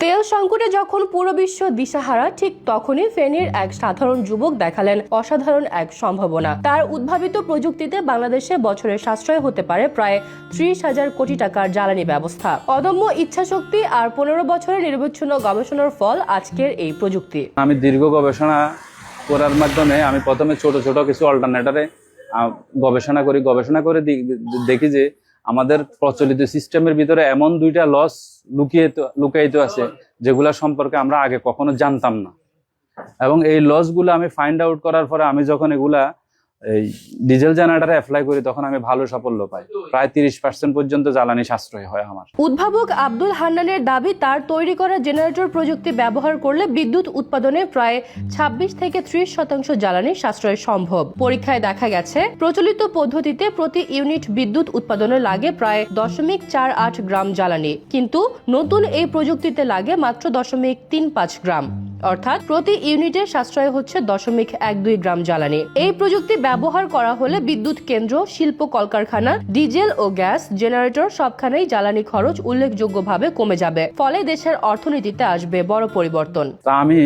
তেল সংকটে যখন পুরো বিশ্ব দিশাহারা, ঠিক তখনই ফেনীর এক সাধারণ যুবক দেখালেন অসাধারণ এক সম্ভাবনা। তার উদ্ভাবিত প্রযুক্তিতে বাংলাদেশে বছরে সাশ্রয় হতে পারে প্রায় 30,000 কোটি টাকার জ্বালানি ব্যবস্থা। অদম্য ইচ্ছাশক্তি আর 15 বছরের নিরবচ্ছিন্ন গবেষণার ফল আজকের এই প্রযুক্তি। আমি দীর্ঘ গবেষণা করার মাধ্যমে আমি প্রথমে ছোট ছোট কিছু অল্টারনেটরে গবেষণা করে দেখি যে আমাদের প্রচলিত সিস্টেমের ভিতরে এমন দুইটা লস লুকায়িত আছে যেগুলা সম্পর্কে আমরা আগে কখনো জানতাম না। এবং এই লসগুলো আমি ফাইন্ড আউট করার পরে আমি যখন এগুলা এই ডিজেল জেনারেটরে অ্যাপ্লাই করি তখন আমি ভালো সাফল্য পাই। প্রায় 30% পর্যন্ত জ্বালানি সাশ্রয় হয় আমার। উদ্ভাবক আব্দুল হান্নানের দাবি, তার তৈরি করা জেনারেটর প্রযুক্তি ব্যবহার করলে বিদ্যুৎ উৎপাদনে প্রায় 26 থেকে 30% জ্বালানি সাশ্রয় সম্ভব। পরীক্ষায় দেখা গেছে প্রচলিত পদ্ধতিতে প্রতি ইউনিট বিদ্যুৎ উৎপাদনে লাগে প্রায় 0.48 গ্রাম জ্বালানি, কিন্তু নতুন এই প্রযুক্তিতে লাগে মাত্র 0.35 গ্রাম, অর্থাৎ প্রতি ইউনিটে সাশ্রয় হচ্ছে 0.12 গ্রাম জ্বালানি। এই প্রযুক্তি ব্যবহার করা হলে বিদ্যুৎ কেন্দ্র, শিল্প কলকারখানা, ডিজেল ও গ্যাস জেনারেটর সবখানেই জ্বালানি খরচ উল্লেখযোগ্যভাবে কমে যাবে। ফলে দেশের অর্থনীতিতে আসবে বড় পরিবর্তন। তা আমি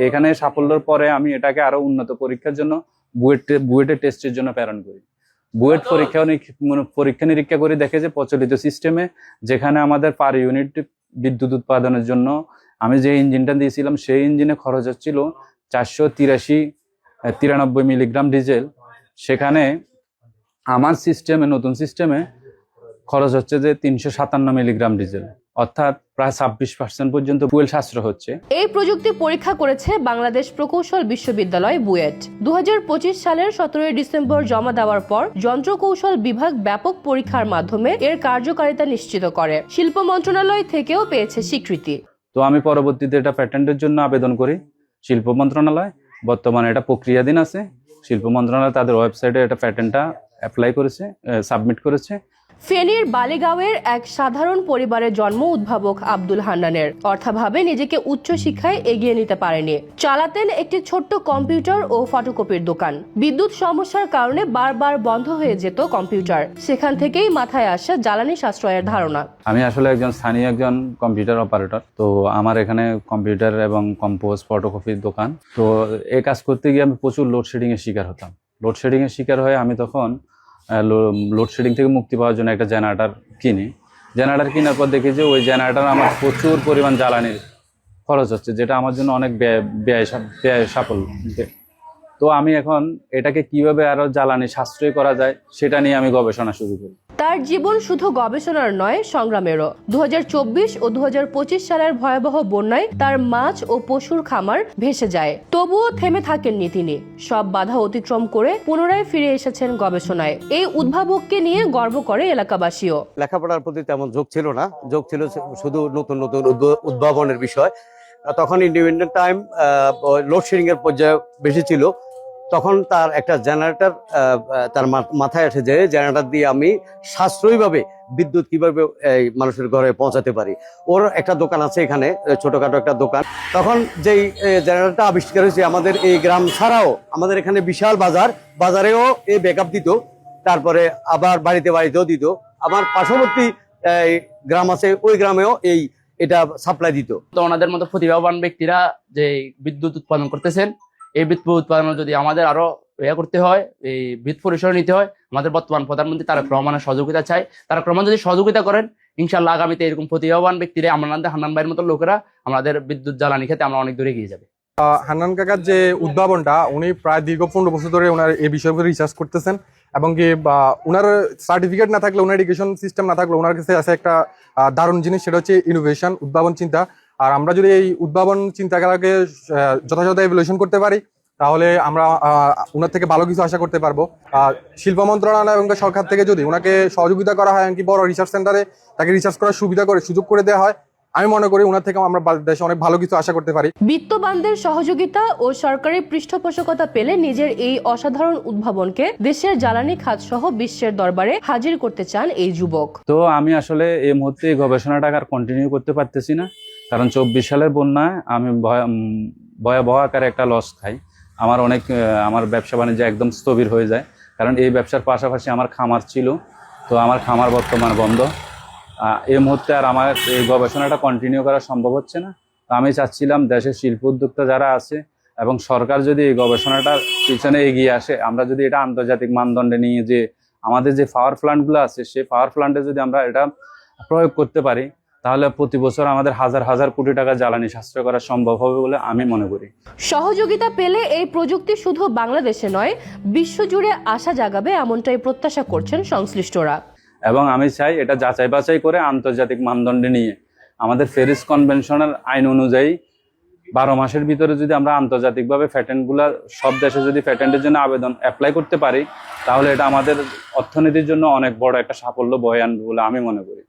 এখানে সাফল্যের পরে আমি এটাকে আরো উন্নত পরীক্ষার জন্য বুয়েটের টেস্টের জন্য প্রেরণ করি। বুয়েট পরীক্ষা নিরীক্ষা করে দেখে যে প্রচলিত সিস্টেমে যেখানে আমাদের পার ইউনিট বিদ্যুৎ উৎপাদনের জন্য আমি যে ইঞ্জিনটা দিয়েছিলাম সেই ইঞ্জিনে খরচ হচ্ছিল 493 মিলিগ্রাম ডিজেল, সেখানে আমার নতুন সিস্টেমে খরচ হচ্ছে যে 357 মিলিগ্রাম ডিজেল, অর্থাৎ প্রায় 26% পর্যন্ত ফুয়েল সাশ্রয় হচ্ছে। এই প্রযুক্তি পরীক্ষা করেছে বাংলাদেশ প্রকৌশল বিশ্ববিদ্যালয় বুয়েট। 2025 সালের 17 ডিসেম্বর জমা দেওয়ার পর যন্ত্র কৌশল বিভাগ ব্যাপক পরীক্ষার মাধ্যমে এর কার্যকারিতা নিশ্চিত করে। শিল্প মন্ত্রণালয় থেকেও পেয়েছে স্বীকৃতি। তো আমি পরবর্তীতে এটা প্যাটেন্টের জন্য আবেদন করি শিল্প মন্ত্রণালয়। বর্তমানে এটা প্রক্রিয়াধীন আছে। শিল্প মন্ত্রণালয় তাদের ওয়েবসাইটে এটা প্যাটেন্টটা সাবমিট করেছে। ফেনীর বালিগাঁওয়ের এক সাধারণ পরিবারে জন্ম উদ্ভাবক আব্দুল হান্নানের। অর্থাভাবে নিজেকে উচ্চশিক্ষায় এগিয়ে নিতে পারেনি। চালাতেন একটি ছোট্ট কম্পিউটার ও ফটোকপির দোকান। বিদ্যুৎ সমস্যার কারণে বারবার বন্ধ হয়ে যেত কম্পিউটার। সেখান থেকেই মাথায় আসে জ্বালানি সাশ্রয়ের ধারণা। আমি আসলে স্থানীয় একজন কম্পিউটার অপারেটর। তো আমার এখানে কম্পিউটার এবং কম্পোজ ফটোকপির দোকান। তো এই কাজ করতে গিয়ে আমি প্রচুর লোডশেডিং এর শিকার হতাম। লোডশেডিং এর শিকার হয়ে আমি তখন লোডশেডিং থেকে মুক্তি পাওয়ার জন্য একটা জেনারেটর কিনি। জেনারেটর কেনার পর দেখি যে ওই জেনারেটর আমার প্রচুর পরিমাণ জ্বালানির খরচ হচ্ছে, যেটা আমার জন্য অনেক ব্যয় সাফল্য। তো আমি এখন এটাকে কিভাবে আরো জ্বালানি সাশ্রয় করা যায় সেটা নিয়ে আমি গবেষণা শুরু করি। তার জীবন শুধু গবেষণার নয়, সংগ্রামেরও। 2024 ও 2025 সালের ভয়াবহ বন্যায় তার মাছ ও পশুর খামার ভেসে যায়। তবুও থেমে থাকেননি তিনি। সব বাধা অতিক্রম করে পুনরায় ফিরে এসেছেন গবেষণায়। এই উদ্ভাবককে নিয়ে গর্ব করে এলাকাবাসীও। লেখাপড়ার প্রতি তেমন ঝোঁক ছিল না, ঝোঁক ছিল শুধু নতুন নতুন উদ্ভাবনের বিষয়। তখন ইন্ডিপেন্ডেন্ট টাইম লোডশেডিং এর পর্যায়ে বেশি ছিল। তখন তার একটা জেনারেটর তার মাথায় আসে যে জেনারেটর দিয়ে আমি সাশ্রয়ীভাবে বিদ্যুৎ কিভাবে মানুষের ঘরে পৌঁছাতে পারি। ওর একটা দোকান আছে এখানে, ছোটখাটো একটা দোকান। তখন যেই জেনারেটরটা আবিষ্কার হয়েছে আমাদের এই গ্রাম ছাড়াও আমাদের এখানে বিশাল বাজারেও এই ব্যাকআপ দিত। তারপরে আবার বাড়িতেও দিত। আমার পার্শ্ববর্তী গ্রাম আছে, ওই গ্রামেও এটা সাপ্লাই দিত। তো ওনাদের মতো প্রতিভাবান ব্যক্তিরা যে বিদ্যুৎ উৎপাদন করতেছেন, এই বিদ্যুৎ উৎপাদন যদি আমাদের আরো করতে হয়, এই বিদ্যুৎ পরিসর নিতে হয়, আমাদের বর্তমান প্রধানমন্ত্রী তারেক রহমানের সহযোগিতা চাই। তারেক রহমান যদি সহযোগিতা করেন, ইনশাআল্লাহ আগামীতে এরকম প্রতিভাবান ব্যক্তিরা আমাদের হান্নান ভাইয়ের মতো লোকেরা আমাদের বিদ্যুৎ জ্বালানি খেতে আমরা অনেক দূরে এগিয়ে যাবে। হান্নান কাকার যে উদ্ভাবনটা, উনি প্রায় দীর্ঘ 15 বছর ধরে ওনার এই বিষয়ের উপরে রিসার্চ করতেছেন। এবং কি ওনার সার্টিফিকেট না থাকলে, ওনার এডুকেশন সিস্টেম না থাকলে, ওনার কাছে আছে একটা দারুণ জিনিস, সেটা হচ্ছে ইনোভেশন, উদ্ভাবন চিন্তা। আর আমরা যদি এই উদ্ভাবন চিন্তাকে যথাযথ ইভ্যালুয়েশন করতে পারি, তাহলে আমরা ওনার থেকে ভালো কিছু আশা করতে পারবো। শিল্প মন্ত্রণালয় এবং সরকার থেকে যদি ওনাকে সহযোগিতা করা হয়, এমনকি বড় রিসার্চ সেন্টারে তাকে রিসার্চ করার সুযোগ করে দেওয়া হয়, আমি মনে করি ওনার থেকে আমরা দেশে অনেক ভালো কিছু আশা করতে পারি। বিত্তবানদের সহযোগিতা ও সরকারি পৃষ্ঠপোষকতা পেলে নিজের এই অসাধারণ উদ্ভাবনকে দেশের জ্বালানি খাত সহ বিশ্বের দরবারে হাজির করতে চান এই যুবক। তো আমি আসলে এই মুহূর্তে গবেষণাটা আর কন্টিনিউ করতে পারতেছি না, কারণ 24 সালের বন্যায় আমি ভয়াবহ আকারে একটা লস খাই। আমার ব্যবসা বাণিজ্য একদম স্থবির হয়ে যায়, কারণ এই ব্যবসার পাশাপাশি আমার খামার ছিল। তো আমার খামার বর্তমানে বন্ধ। এই মুহূর্তে আর আমার এই গবেষণাটা কন্টিনিউ করা সম্ভব হচ্ছে না। তো আমি চাচ্ছিলাম দেশের শিল্প উদ্যোক্তা যারা আছে এবং সরকার যদি এই গবেষণাটার পিছনে এগিয়ে আসে, আমরা যদি এটা আন্তর্জাতিক মানদণ্ডে নিয়ে যে আমাদের যে পাওয়ার প্ল্যান্টগুলো আছে সেই পাওয়ার প্ল্যান্টে যদি আমরা এটা প্রয়োগ করতে পারি, তাহলে প্রতি বছর আমাদের হাজার হাজার কোটি টাকা জ্বালানি সাশ্রয় করা সম্ভব হবে বলে আমি মনে করি। সহযোগিতা পেলে এই প্রযুক্তি শুধু বাংলাদেশে নয়, বিশ্বজুড়ে আশা জাগাবে এমনটাই প্রত্যাশা করছেন সংশ্লিষ্টরা। এবং আমি চাই এটা যাচাই বাছাই করে আন্তর্জাতিক মানদণ্ডে নিয়ে আমাদের প্যারিস কনভেনশনের আইন অনুযায়ী 12 মাসের ভিতরে যদি আমরা আন্তর্জাতিকভাবে প্যাটেন্টগুলা সব দেশে যদি প্যাটেন্টের জন্য আবেদন অ্যাপ্লাই করতে পারি, তাহলে এটা আমাদের অর্থনীতির জন্য অনেক বড় একটা সাফল্য বয়ে আনবে বলে আমি মনে করি।